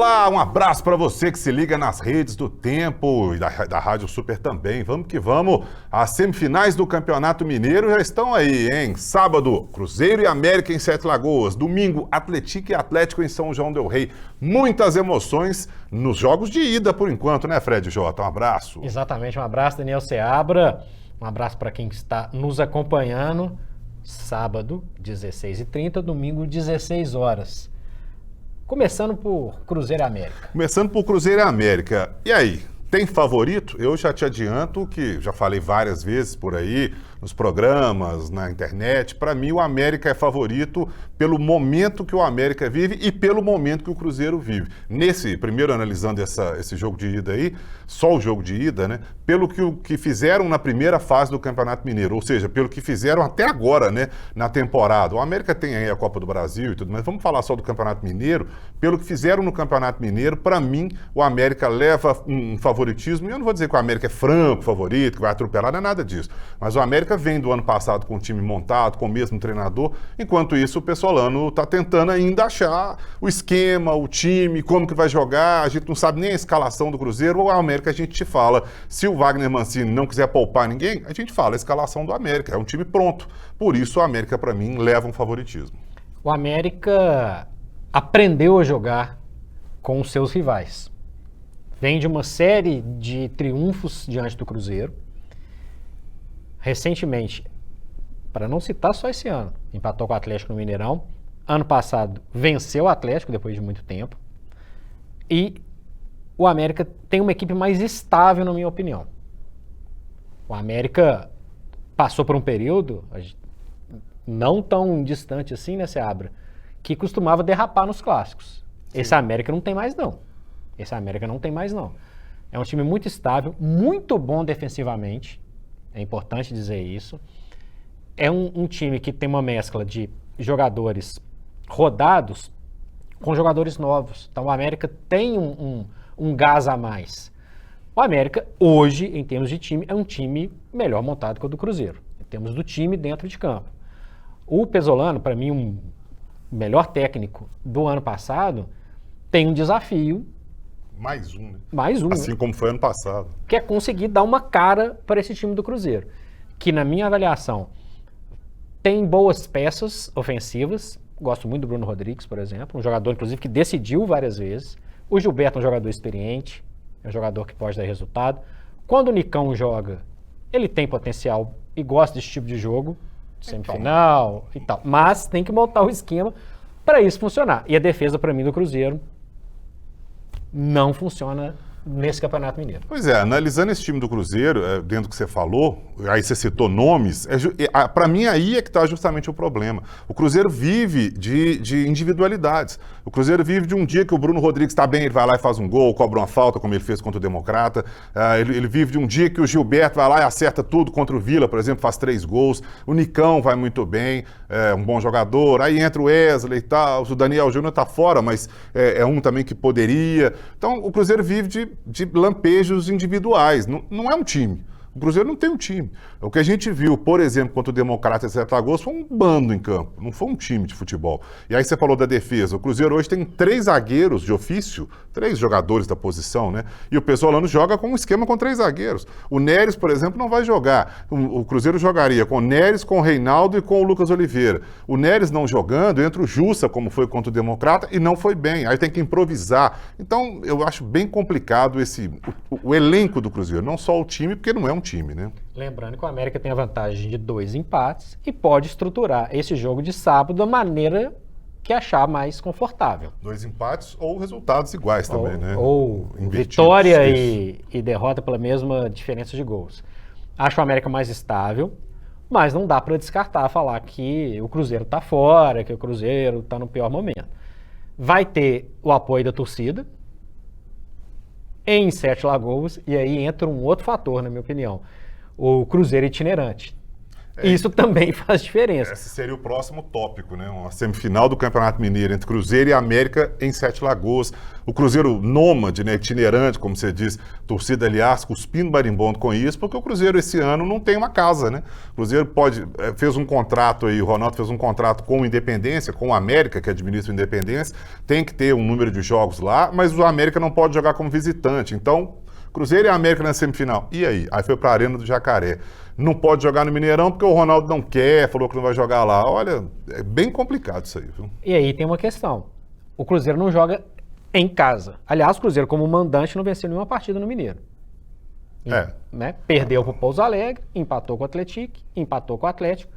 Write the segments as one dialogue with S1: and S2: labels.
S1: Olá, um abraço para você que se liga nas redes do Tempo e da Rádio Super também. Vamos que vamos. As semifinais do Campeonato Mineiro já estão aí, hein? Sábado, Cruzeiro e América em Sete Lagoas. Domingo, Atlético e Atlético em São João del Rei. Muitas emoções nos jogos de ida por enquanto, né, Fred Jota? Um abraço.
S2: Exatamente, um abraço, Daniel Seabra. Um abraço para quem está nos acompanhando. Sábado, 16h30, domingo, 16 horas. Começando por Cruzeiro e América.
S1: Começando por Cruzeiro e América. E aí, tem favorito? Eu já te adianto que já falei várias vezes por aí, nos programas, na internet. Para mim, o América é favorito pelo momento que o América vive e pelo momento que o Cruzeiro vive. Nesse, primeiro analisando esse jogo de ida aí, só o jogo de ida, né? Pelo que fizeram na primeira fase do Campeonato Mineiro, ou seja, pelo que fizeram até agora, né? Na temporada. O América tem aí a Copa do Brasil e tudo, mas vamos falar só do Campeonato Mineiro. Pelo que fizeram no Campeonato Mineiro, para mim, o América leva um favoritismo. E eu não vou dizer que o América é franco favorito, que vai atropelar, não é nada disso. Mas o América vem do ano passado com o time montado, com o mesmo treinador. Enquanto isso, o Pessolano está tentando ainda achar o esquema, o time, como que vai jogar. A gente não sabe nem a escalação do Cruzeiro. O América a gente te fala. Se o Wagner Mancini não quiser poupar ninguém, a gente fala a escalação do América. É um time pronto. Por isso, o América, para mim, leva um favoritismo.
S2: O América aprendeu a jogar com os seus rivais. Vem de uma série de triunfos diante do Cruzeiro. Recentemente, para não citar só esse ano, empatou com o Atlético no Mineirão. Ano passado, venceu o Atlético depois de muito tempo. E o América tem uma equipe mais estável, na minha opinião. O América passou por um período, não tão distante assim, né, Seabra, que costumava derrapar nos clássicos. Sim. Esse América não tem mais, não. É um time muito estável, muito bom defensivamente. É importante dizer isso. É um time que tem uma mescla de jogadores rodados com jogadores novos. Então o América tem um gás a mais. O América, hoje, em termos de time, é um time melhor montado que o do Cruzeiro. Em termos do time dentro de campo. O Pessolano, para mim, um melhor técnico do ano passado, tem um desafio.
S1: Mais um, né?
S2: Mais um.
S1: Assim como foi ano passado.
S2: Que é conseguir dar uma cara para esse time do Cruzeiro. Que, na minha avaliação, tem boas peças ofensivas. Gosto muito do Bruno Rodrigues, por exemplo. Um jogador, inclusive, que decidiu várias vezes. O Gilberto é um jogador experiente. É um jogador que pode dar resultado. Quando o Nicão joga, ele tem potencial e gosta desse tipo de jogo. Semifinal e tal. Mas tem que montar o esquema para isso funcionar. E a defesa, para mim, do Cruzeiro não funciona nesse Campeonato Mineiro.
S1: Pois é, analisando esse time do Cruzeiro, dentro do que você falou, aí você citou nomes, para mim aí é que está justamente o problema. O Cruzeiro vive de individualidades. O Cruzeiro vive de um dia que o Bruno Rodrigues está bem, ele vai lá e faz um gol, cobra uma falta, como ele fez contra o Democrata. Ele vive de um dia que o Gilberto vai lá e acerta tudo contra o Vila, por exemplo, faz 3 gols. O Nicão vai muito bem, é um bom jogador. Aí entra o Wesley e tal, o Daniel Júnior está fora, mas é um também que poderia. Então, o Cruzeiro vive de lampejos individuais, não é um time. O Cruzeiro não tem um time. O que a gente viu, por exemplo, contra o Democrata e Sete Lagoas, foi um bando em campo, não foi um time de futebol. E aí você falou da defesa. O Cruzeiro hoje tem 3 zagueiros de ofício, 3 jogadores da posição, né? E o Pessolano joga com um esquema com 3 zagueiros. O Neres, por exemplo, não vai jogar. O Cruzeiro jogaria com o Neres, com o Reinaldo e com o Lucas Oliveira. O Neres não jogando, entra o Jussa, como foi contra o Democrata, e não foi bem. Aí tem que improvisar. Então, eu acho bem complicado o elenco do Cruzeiro, não só o time, porque não é um time, né?
S2: Lembrando que o América tem a vantagem de 2 empates e pode estruturar esse jogo de sábado da maneira que achar mais confortável.
S1: 2 empates ou resultados iguais também, né?
S2: Ou vitória e derrota pela mesma diferença de gols. Acho o América mais estável, mas não dá para descartar, falar que o Cruzeiro está fora, que o Cruzeiro está no pior momento. Vai ter o apoio da torcida em Sete Lagoas, e aí entra um outro fator, na minha opinião. O Cruzeiro itinerante. Isso também faz diferença.
S1: Esse seria o próximo tópico, né? Uma semifinal do Campeonato Mineiro entre Cruzeiro e América em Sete Lagoas. O Cruzeiro nômade, né? Itinerante, como você diz, torcida, aliás, cuspindo marimbondo com isso, porque o Cruzeiro esse ano não tem uma casa, né? O Cruzeiro fez um contrato aí, o Ronaldo fez um contrato com o Independência, com o América, que administra o Independência, tem que ter um número de jogos lá, mas o América não pode jogar como visitante. Então, Cruzeiro e América na semifinal. E aí? Aí foi para a Arena do Jacaré. Não pode jogar no Mineirão porque o Ronaldo não quer, falou que não vai jogar lá. Olha, é bem complicado isso aí, viu?
S2: E aí tem uma questão. O Cruzeiro não joga em casa. Aliás, o Cruzeiro, como mandante, não venceu nenhuma partida no Mineiro. Né? Perdeu para o Pouso Alegre, empatou com o Atlético, empatou com o Atlético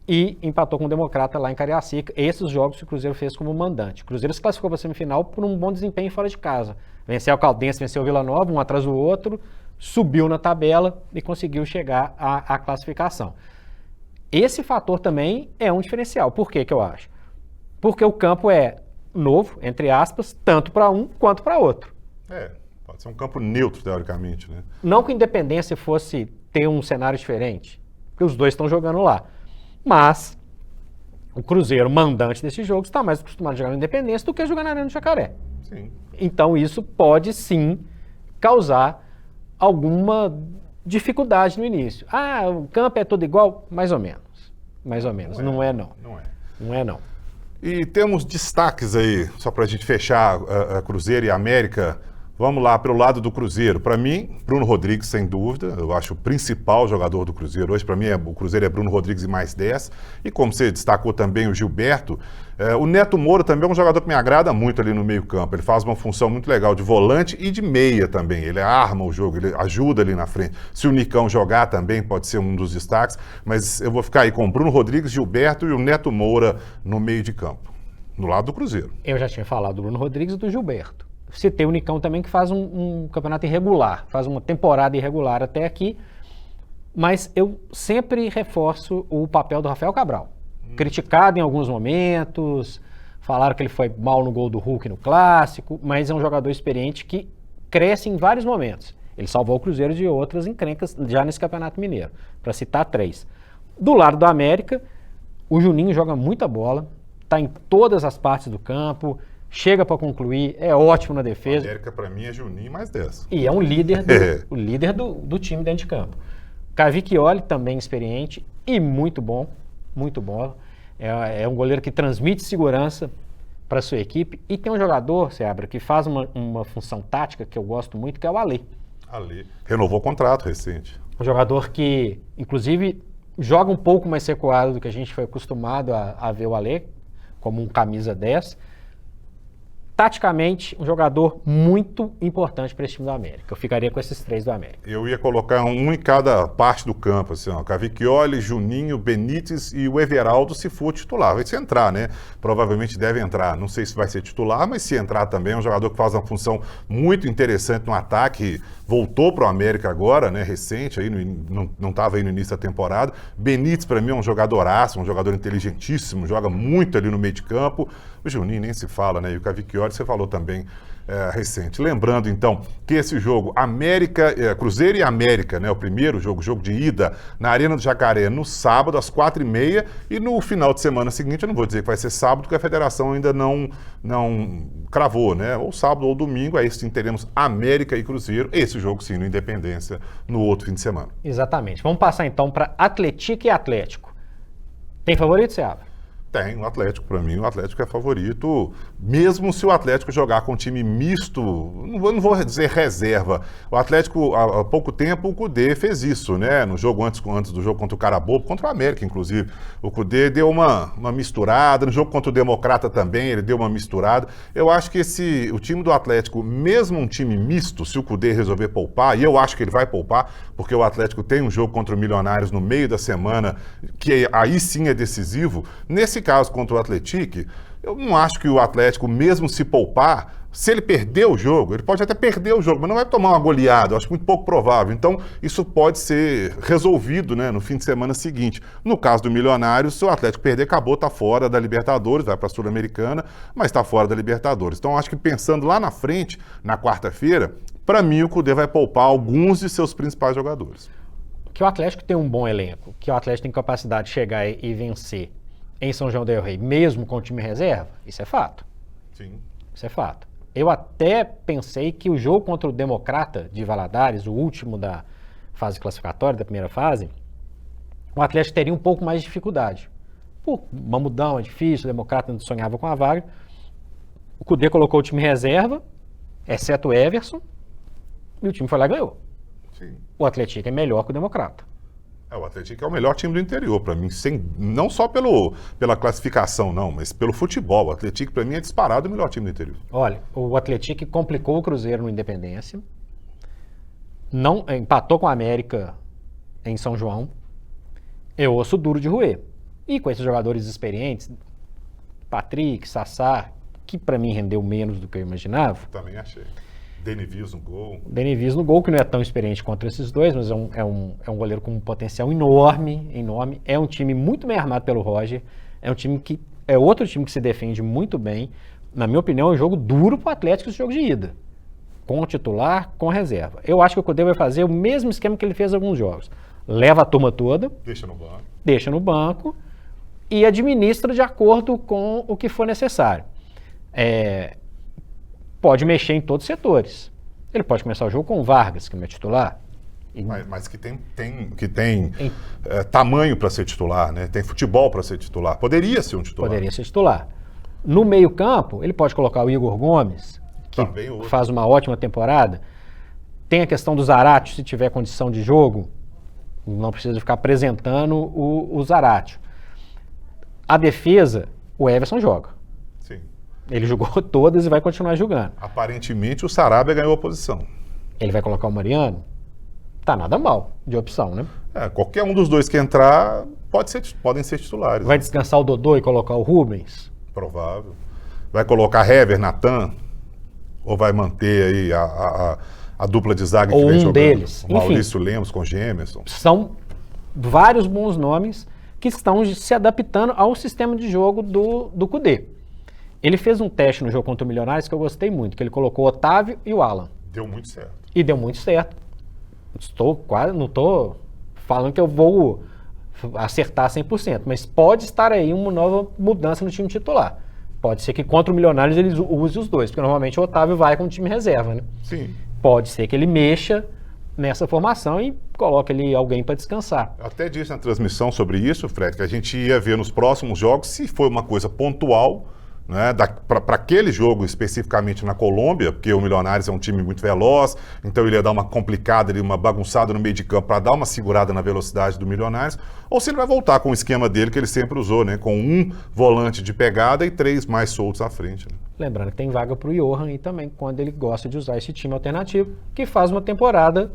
S2: e empatou com o Democrata lá em Cariacica. Esses jogos que o Cruzeiro fez como mandante. O Cruzeiro se classificou para a semifinal por um bom desempenho fora de casa. Venceu o Caldense, venceu o Vila Nova, um atrás do outro, subiu na tabela e conseguiu chegar à classificação. Esse fator também é um diferencial. Por que eu acho? Porque o campo é novo, entre aspas, tanto para um quanto para outro.
S1: Pode ser um campo neutro, teoricamente, né?
S2: Não que a Independência fosse ter um cenário diferente, porque os dois estão jogando lá. Mas o Cruzeiro, mandante desse jogo, está mais acostumado a jogar na Independência do que a jogar na Arena do Jacaré.
S1: Sim.
S2: Então isso pode sim causar alguma dificuldade no início. Ah, o campo é todo igual? Mais ou menos. Mais ou menos. Não é. Não é não.
S1: E temos destaques aí, só para a gente fechar Cruzeiro e América. Vamos lá, pelo lado do Cruzeiro. Para mim, Bruno Rodrigues, sem dúvida. Eu acho o principal jogador do Cruzeiro hoje. Para mim, o Cruzeiro é Bruno Rodrigues e mais 10. E como você destacou também o Gilberto, o Neto Moura também é um jogador que me agrada muito ali no meio-campo. Ele faz uma função muito legal de volante e de meia também. Ele arma o jogo, ele ajuda ali na frente. Se o Nicão jogar também, pode ser um dos destaques. Mas eu vou ficar aí com o Bruno Rodrigues, Gilberto e o Neto Moura no meio de campo, no lado do Cruzeiro.
S2: Eu já tinha falado do Bruno Rodrigues e do Gilberto. Citei o Nicão também, que faz um campeonato irregular, faz uma temporada irregular até aqui, mas eu sempre reforço o papel do Rafael Cabral. Criticado em alguns momentos, falaram que ele foi mal no gol do Hulk no Clássico, mas é um jogador experiente que cresce em vários momentos. Ele salvou o Cruzeiro de outras encrencas já nesse Campeonato Mineiro, para citar 3. Do lado do América, o Juninho joga muita bola, está em todas as partes do campo, chega para concluir, é ótimo na defesa.
S1: A América, para mim, é Juninho mais 10.
S2: E é um líder, o líder do time dentro de campo. Cavicchioli, também experiente e muito bom, muito bom. É um goleiro que transmite segurança para a sua equipe. E tem um jogador, Seabra, que faz uma função tática que eu gosto muito, que é o Alê.
S1: Alê. Renovou o contrato recente.
S2: Um jogador que, inclusive, joga um pouco mais recuado do que a gente foi acostumado a ver o Alê, como um camisa 10. Taticamente, um jogador muito importante para esse time do América. Eu ficaria com esses 3 do América.
S1: Eu ia colocar um em cada parte do campo, assim, ó, Cavicchioli, Juninho, Benítez e o Everaldo, se for titular. Vai se entrar, né? Provavelmente deve entrar. Não sei se vai ser titular, mas se entrar também, é um jogador que faz uma função muito interessante no ataque. Voltou para o América agora, né? Recente, aí não estava aí no início da temporada. Benítez, para mim, é um jogadoraço, um jogador inteligentíssimo, joga muito ali no meio de campo. O Juninho nem se fala, né? E o Cavicchioli, você falou também recente. Lembrando, então, que esse jogo, Cruzeiro e América, né? O primeiro jogo de ida na Arena do Jacaré, no sábado, às 4h30, e no final de semana seguinte, eu não vou dizer que vai ser sábado, porque a federação ainda não cravou, né? Ou sábado ou domingo, aí sim teremos América e Cruzeiro, esse jogo sim, no Independência, no outro fim de semana.
S2: Exatamente. Vamos passar então para Atlético e Atlético. Tem favorito, Seabra?
S1: Tem, o Atlético, para mim, o Atlético é favorito, mesmo se o Atlético jogar com um time misto, não vou dizer reserva. O Atlético, há pouco tempo, o Cudê fez isso, né? No jogo antes do jogo contra o Carabobo, contra o América, inclusive. O Cudê deu uma misturada, no jogo contra o Democrata também, ele deu uma misturada. Eu acho que o time do Atlético, mesmo um time misto, se o Cudê resolver poupar, e eu acho que ele vai poupar, porque o Atlético tem um jogo contra o Milionários no meio da semana, que aí sim é decisivo. Nesse caso contra o Atlético, eu não acho que o Atlético, mesmo se poupar, se ele perder o jogo, ele pode até perder o jogo, mas não vai tomar uma goleada, eu acho muito pouco provável. Então, isso pode ser resolvido, né, no fim de semana seguinte. No caso do Milionários, se o Atlético perder, acabou, está fora da Libertadores, vai para a Sul-Americana, mas está fora da Libertadores. Então, acho que pensando lá na frente, na quarta-feira, para mim o Cudê vai poupar alguns de seus principais jogadores.
S2: que o Atlético tem um bom elenco, que o Atlético tem capacidade de chegar e vencer em São João del Rei, mesmo com o time reserva, isso é fato.
S1: Sim.
S2: Isso é fato. Eu até pensei que o jogo contra o Democrata de Valadares, o último da fase classificatória, da primeira fase, o Atlético teria um pouco mais de dificuldade. Pô, Mamudão é difícil, o Democrata não sonhava com a vaga. O Cudê colocou o time reserva, exceto o Everson, e o time foi lá e ganhou.
S1: Sim.
S2: O Atlético é melhor que o Democrata.
S1: O Atlético é o melhor time do interior, para mim, não só pela classificação, não, mas pelo futebol. O Atlético, para mim, é disparado o melhor time do interior.
S2: Olha, o Atlético complicou o Cruzeiro no Independência, não, empatou com a América em São João, é osso duro de roer. E com esses jogadores experientes, Patrick, Sassá, que para mim rendeu menos do que eu imaginava.
S1: Também achei. Denivis no gol.
S2: Denivis no gol, que não é tão experiente contra esses dois, mas é um goleiro com um potencial enorme, enorme. É um time muito bem armado pelo Roger. É um time que é outro time que se defende muito bem. Na minha opinião, é um jogo duro para o Atlético esse jogo de ida. Com o titular, com reserva. Eu acho que o Cudê vai fazer o mesmo esquema que ele fez em alguns jogos. Leva a turma toda. Deixa no banco. E administra de acordo com o que for necessário. Pode mexer em todos os setores. Ele pode começar o jogo com o Vargas, que não é titular.
S1: Mas que tem tamanho para ser titular, né? Tem futebol para ser titular. Poderia ser um titular.
S2: Poderia ser titular. No meio-campo, ele pode colocar o Igor Gomes, que faz uma ótima temporada. Tem a questão do Zaratio, se tiver condição de jogo, não precisa ficar apresentando o Zaratio. A defesa, o Everson joga.
S1: Sim.
S2: Ele jogou todas e vai continuar jogando.
S1: Aparentemente, o Sarabia ganhou a posição.
S2: Ele vai colocar o Mariano? Tá nada mal de opção, né?
S1: Qualquer um dos dois que entrar podem ser titulares.
S2: Vai descansar o Dodô e colocar o Rubens?
S1: Provável. Vai colocar Hever, Natan? Ou vai manter aí a dupla de zaga que vem jogando?
S2: Deles.
S1: O Maurício Lemos com Gemerson.
S2: São vários bons nomes que estão se adaptando ao sistema de jogo do Cudê. Ele fez um teste no jogo contra o Milionários que eu gostei muito, que ele colocou o Otávio e o Alan.
S1: Deu muito certo.
S2: E deu muito certo. Não estou falando que eu vou acertar 100%, mas pode estar aí uma nova mudança no time titular. Pode ser que contra o Milionários ele use os dois, porque normalmente o Otávio vai com o time reserva, né?
S1: Sim.
S2: Pode ser que ele mexa nessa formação e coloque ali alguém para descansar.
S1: Eu até disse na transmissão sobre isso, Fred, que a gente ia ver nos próximos jogos se foi uma coisa pontual, né, para aquele jogo especificamente na Colômbia, porque o Milionários é um time muito veloz, então ele ia dar uma complicada, uma bagunçada no meio de campo para dar uma segurada na velocidade do Milionários, ou se ele vai voltar com o esquema dele que ele sempre usou, né, com um volante de pegada e 3 mais soltos à frente. Né?
S2: Lembrando que tem vaga para o Johan aí também, quando ele gosta de usar esse time alternativo, que faz uma temporada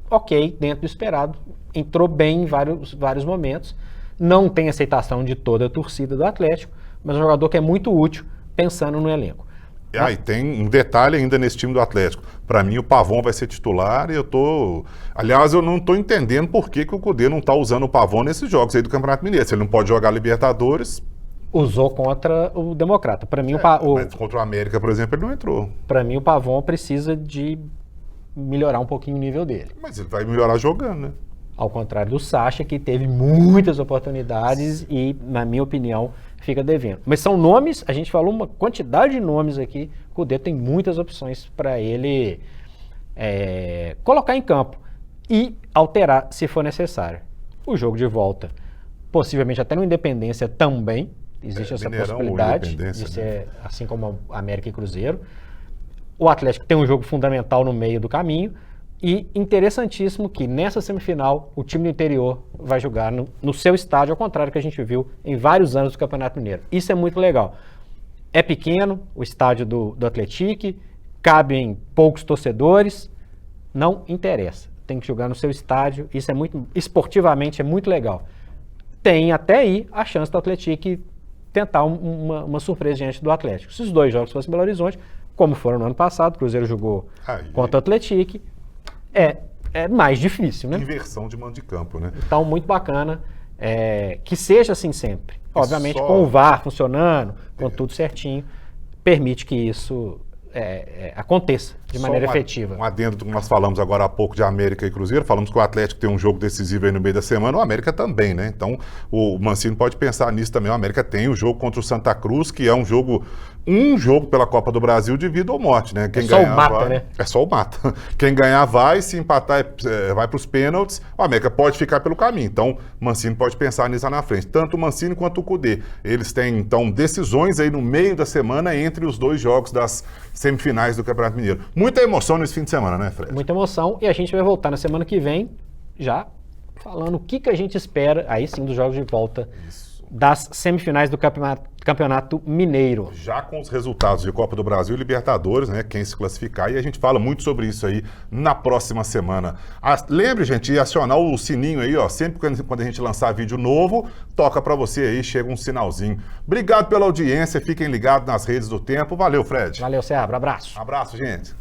S2: ok, dentro do esperado, entrou bem em vários momentos, não tem aceitação de toda a torcida do Atlético, mas é um jogador que é muito útil pensando no elenco.
S1: E tem um detalhe ainda nesse time do Atlético. Para mim, o Pavon vai ser titular e Aliás, eu não estou entendendo por que o Cudê não está usando o Pavon nesses jogos aí do Campeonato Mineiro. Se ele não pode jogar Libertadores...
S2: Usou contra o Democrata. Para mim,
S1: mas contra o América, por exemplo, ele não entrou.
S2: Para mim, o Pavon precisa de melhorar um pouquinho o nível dele.
S1: Mas ele vai melhorar jogando, né?
S2: Ao contrário do Sacha, que teve muitas oportunidades e, na minha opinião, fica devendo. Mas são nomes, a gente falou uma quantidade de nomes aqui, o Cudê tem muitas opções para ele colocar em campo e alterar se for necessário. O jogo de volta, possivelmente até no Independência também, existe essa
S1: Mineirão
S2: possibilidade de ser assim como América e Cruzeiro. O Atlético tem um jogo fundamental no meio do caminho. E interessantíssimo que nessa semifinal o time do interior vai jogar no seu estádio, ao contrário do que a gente viu em vários anos do Campeonato Mineiro. Isso é muito legal. É pequeno o estádio do Atlético, cabem poucos torcedores, não interessa. Tem que jogar no seu estádio, isso esportivamente é muito legal. Tem até aí a chance do Atlético tentar uma surpresa diante do Atlético. Se os dois jogos fossem em Belo Horizonte, como foram no ano passado, o Cruzeiro jogou contra o Atlético, é mais difícil, né?
S1: Inversão de mando de campo, né?
S2: Então, muito bacana que seja assim sempre. Obviamente, com o VAR funcionando, com tudo certinho, permite que isso aconteça de maneira efetiva.
S1: Um adendo do que nós falamos agora há pouco de América e Cruzeiro, falamos que o Atlético tem um jogo decisivo aí no meio da semana, o América também, né? Então o Mancini pode pensar nisso também. O América tem o jogo contra o Santa Cruz, que é um jogo pela Copa do Brasil de vida ou morte, né? Quem
S2: só
S1: ganhar
S2: o mata,
S1: vai,
S2: né?
S1: É só o mata. Quem ganhar vai, se empatar vai para os pênaltis, o América pode ficar pelo caminho. Então o Mancini pode pensar nisso lá na frente. Tanto o Mancini quanto o Cudê. Eles têm, então, decisões aí no meio da semana entre os dois jogos das semifinais do Campeonato Mineiro. Muita emoção nesse fim de semana, né, Fred?
S2: Muita emoção. E a gente vai voltar na semana que vem, já falando o que a gente espera, aí sim, dos jogos de volta das semifinais do Campeonato Mineiro.
S1: Já com os resultados de Copa do Brasil e Libertadores, né? Quem se classificar, e a gente fala muito sobre isso aí na próxima semana. Lembre, gente, de acionar o sininho aí, ó. Sempre quando a gente lançar vídeo novo, toca pra você aí, chega um sinalzinho. Obrigado pela audiência, fiquem ligados nas redes do Tempo. Valeu, Fred.
S2: Valeu, Seabra. Abraço.
S1: Abraço, gente.